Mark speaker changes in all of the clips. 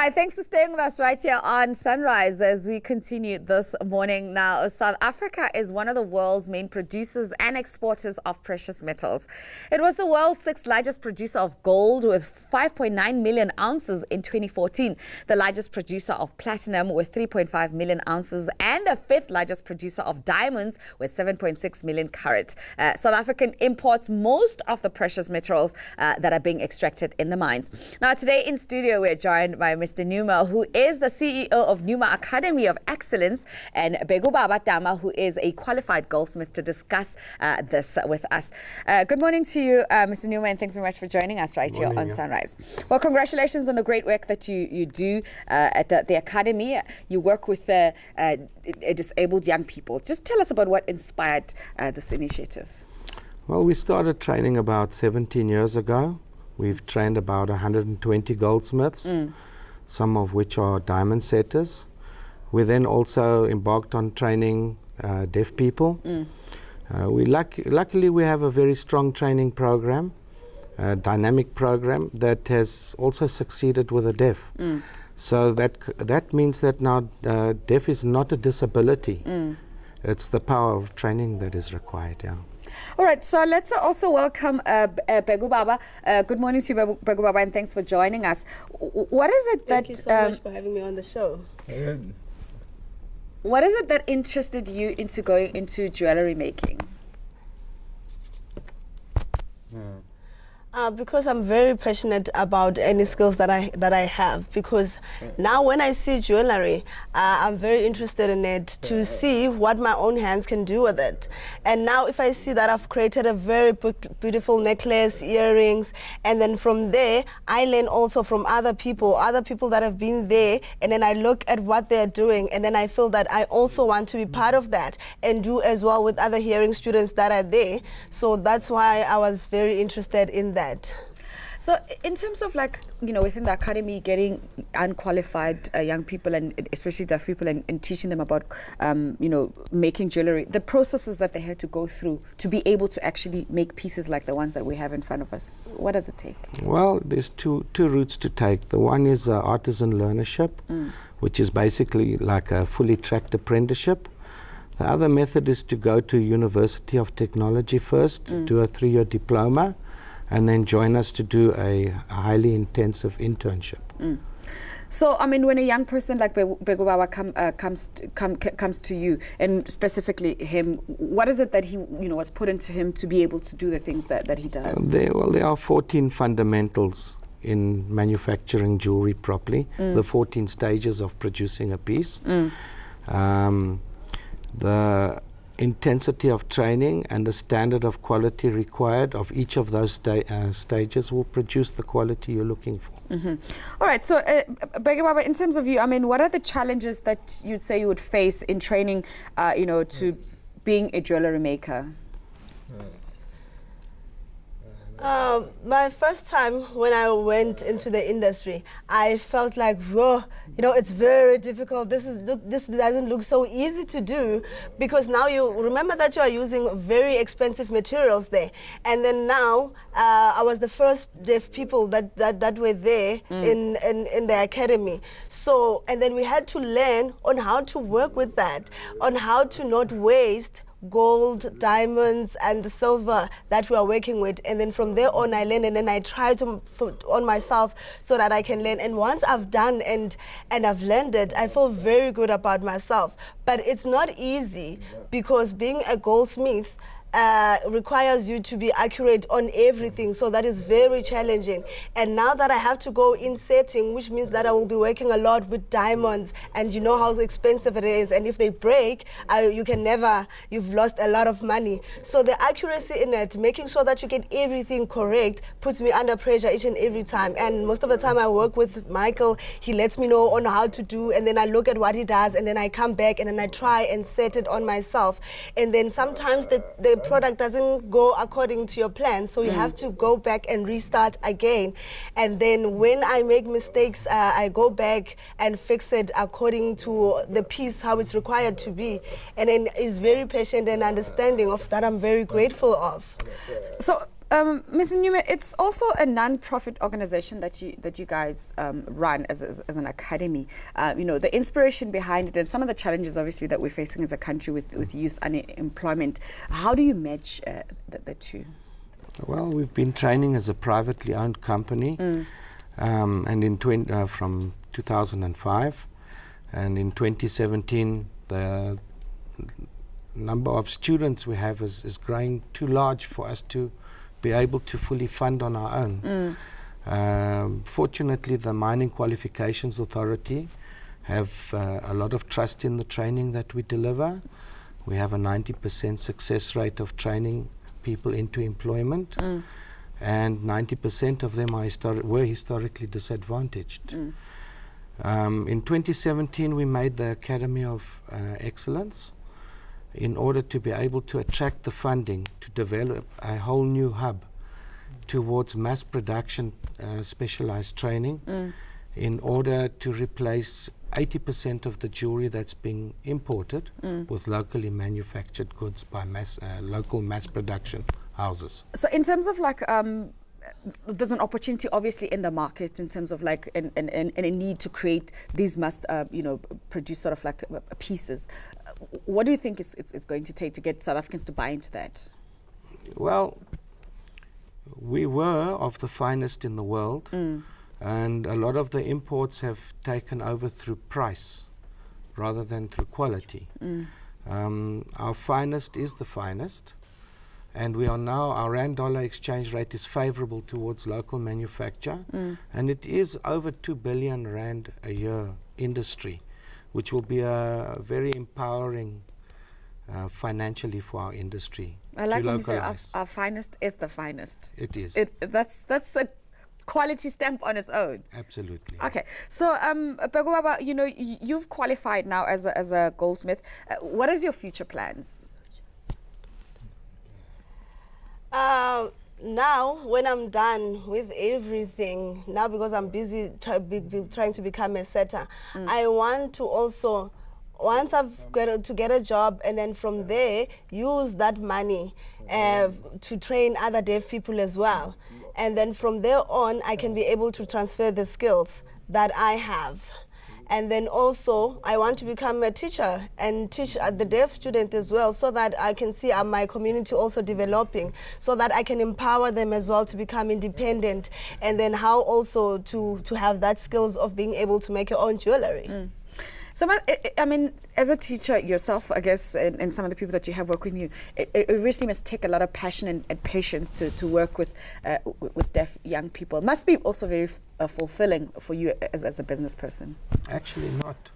Speaker 1: right, thanks for staying with us right here on Sunrise as we continue this morning. Now, South Africa is one of the world's main producers and exporters of precious metals. It was the world's sixth largest producer of gold with 5.9 million ounces in 2014, the largest producer of platinum with 3.5 million ounces, and the fifth largest producer of diamonds with 7.6 million carats. South African imports most of the precious metals that are being extracted in the mines. Now, today in studio, we're joined by Mr. Pneuma, who is the CEO of Pneuma Academy of Excellence, and Bheku, who is a qualified goldsmith, to discuss this with us. Good morning to you, Mr. Pneuma, and thanks very much for joining us right here on Sunrise. Well, congratulations on the great work that you do at the Academy. You work with disabled young people. Just tell us about what inspired this initiative.
Speaker 2: Well, we started training about 17 years ago. We've trained about 120 goldsmiths, some of which are diamond setters. We then also embarked on training deaf people. Luckily, we have a very strong training program, a dynamic program that has also succeeded with the deaf. So that means that now deaf is not a disability. It's the power of training that is required, yeah.
Speaker 1: All right, so let's also welcome Bheku. Good morning to you, Bheku, and thanks for joining us. What is it that...
Speaker 3: Thank you so much for having me on the show.
Speaker 1: What is it that interested you into going into jewelry making?
Speaker 3: Because I'm very passionate about any skills that I have. Because now when I see jewelry, I'm very interested in it to see what my own hands can do with it. And now if I see that I've created a very beautiful necklace, earrings, and then from there I learn also from other people that have been there, and then I look at what they're doing, and then I feel that I also want to be part of that and do as well with other hearing students that are there. So that's why I was very interested in that.
Speaker 1: So in terms of, like, you know, within the academy, getting unqualified young people and especially deaf people and teaching them about, you know, making jewelry, the processes that they had to go through to be able to actually make pieces like the ones that we have in front of us, what does it take?
Speaker 2: Well, there's two routes to take. The one is artisan learnership, which is basically like a fully tracked apprenticeship. The other method is to go to University of Technology first, do a 3-year diploma, and then join us to do a highly intensive internship.
Speaker 1: So, I mean, when a young person like Bheku comes to you, and specifically him, what is it that he, you know, was put into him to be able to do the things that he does?
Speaker 2: There are 14 fundamentals in manufacturing jewelry properly, the 14 stages of producing a piece. The intensity of training and the standard of quality required of each of those stages will produce the quality you're looking for.
Speaker 1: All right, so Bheku, in terms of you, I mean, what are the challenges that you'd say you would face in training, you know, to being a jewelry maker?
Speaker 3: My first time when I went into the industry, I felt like, whoa, you know, it's very difficult. This doesn't look so easy to do, because now you remember that you are using very expensive materials there. And then now I was the first deaf people that were there in the academy. So, and then we had to learn on how to work with that, on how to not waste gold, diamonds, and the silver that we are working with. And then from there on, I learn, and then I try to put on myself so that I can learn. And once I've done and I've learned it, I feel very good about myself. But it's not easy, because being a goldsmith requires you to be accurate on everything, so that is very challenging. And now that I have to go in setting, which means that I will be working a lot with diamonds, and you know how expensive it is, and if they break, you've lost a lot of money. So the accuracy in it, making sure that you get everything correct, puts me under pressure each and every time. And most of the time I work with Michael, he lets me know on how to do, and then I look at what he does, and then I come back and then I try and set it on myself. And then sometimes the product doesn't go according to your plan, so you have to go back and restart again. And then when I make mistakes, I go back and fix it according to the piece, how it's required to be. And then is very patient and understanding of that. I'm very grateful of.
Speaker 1: So Ms. Pneuma, it's also a non-profit organization that you guys run as an academy. The inspiration behind it and some of the challenges, obviously, that we're facing as a country with youth unemployment. How do you match the two?
Speaker 2: Well, we've been training as a privately owned company, and from 2005, and in 2017, the number of students we have is growing too large for us to be able to fully fund on our own. Fortunately, the Mining Qualifications Authority have a lot of trust in the training that we deliver. We have a 90% success rate of training people into employment, and 90% of them were historically disadvantaged. In 2017, we made the Academy of Excellence in order to be able to attract the funding to develop a whole new hub towards mass production specialized training in order to replace 80% of the jewelry that's being imported with locally manufactured goods by local mass production houses.
Speaker 1: So in terms of there's an opportunity obviously in the market in terms of and a need to create these produce sort of pieces. What do you think it's going to take to get South Africans to buy into that?
Speaker 2: Well, we were of the finest in the world, and a lot of the imports have taken over through price rather than through quality. Our finest is the finest, and we are now, our rand-dollar exchange rate is favorable towards local manufacture, and it is over 2 billion rand a year industry, which will be a very empowering financially for our industry.
Speaker 1: I like when you say our finest is the finest.
Speaker 2: It is.
Speaker 1: That's a quality stamp on its own.
Speaker 2: Absolutely.
Speaker 1: Okay, so Bheku, you've qualified now as a goldsmith. What is your future plans?
Speaker 3: Now, when I'm done with everything, now because I'm busy trying to become a setter, I want to also, once I've got to get a job, and then from there, use that money to train other deaf people as well. And then from there on, I can be able to transfer the skills that I have. And then also, I want to become a teacher and teach the deaf student as well, so that I can see my community also developing, so that I can empower them as well to become independent, and then how also to have that skills of being able to make your own jewelry.
Speaker 1: So, I mean, as a teacher yourself, I guess, and some of the people that you have work with you, it really must take a lot of passion and patience to work with deaf young people. It must be also very fulfilling for you as a business person.
Speaker 2: Actually not.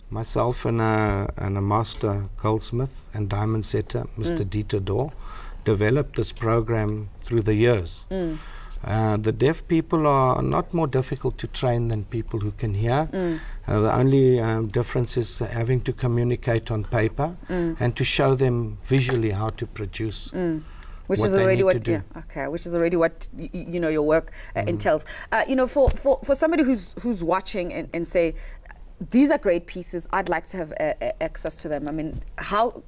Speaker 2: Myself and a master goldsmith and diamond setter, Mr. Dieter Dorr, developed this program through the years. The deaf people are not more difficult to train than people who can hear. The only difference is having to communicate on paper and to show them visually how to produce.
Speaker 1: Which is already what, which is already what your work entails. For somebody who's watching and say, these are great pieces, I'd like to have access to them. I mean, how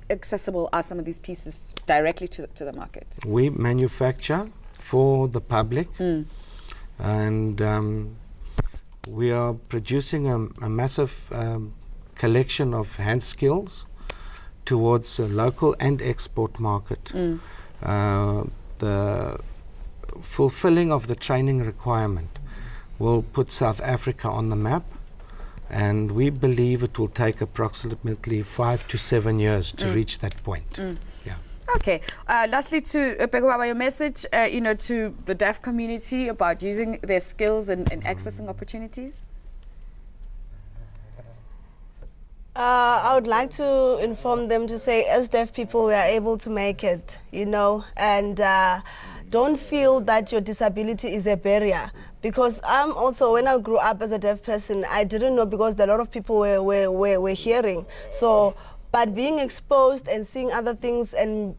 Speaker 1: accessible are some of these pieces directly to the market?
Speaker 2: We manufacture for the public, and we are producing a massive collection of hand skills towards a local and export market. The fulfilling of the training requirement will put South Africa on the map, and we believe it will take approximately 5 to 7 years to reach that point.
Speaker 1: Okay. Lastly, to Bheku, your message, to the deaf community about using their skills and accessing opportunities.
Speaker 3: I would like to inform them to say, as deaf people, we are able to make it, and don't feel that your disability is a barrier. Because I'm also, when I grew up as a deaf person, I didn't know, because a lot of people were hearing. So, but being exposed and seeing other things and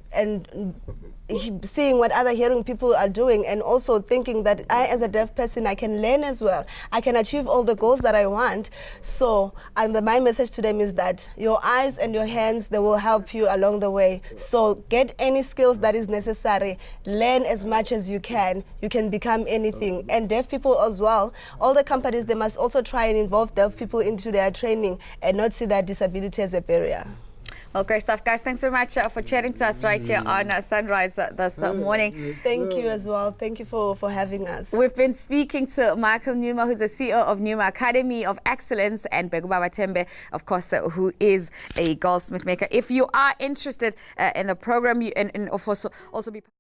Speaker 3: seeing what other hearing people are doing, and also thinking that I, as a deaf person, I can learn as well. I can achieve all the goals that I want. So, my message to them is that your eyes and your hands, they will help you along the way. So get any skills that is necessary. Learn as much as you can. You can become anything. And deaf people as well, all the companies, they must also try and involve deaf people into their training and not see that disability as a barrier.
Speaker 1: Well, great stuff, guys. Thanks very much for chatting to us right here on Sunrise this morning.
Speaker 3: Thank you as well. Thank you for having us.
Speaker 1: We've been speaking to Michael-Pneuma, who's the CEO of Pneuma Academy of Excellence, and Bheku Tembe, of course, who is a goldsmith maker. If you are interested in the program, and also be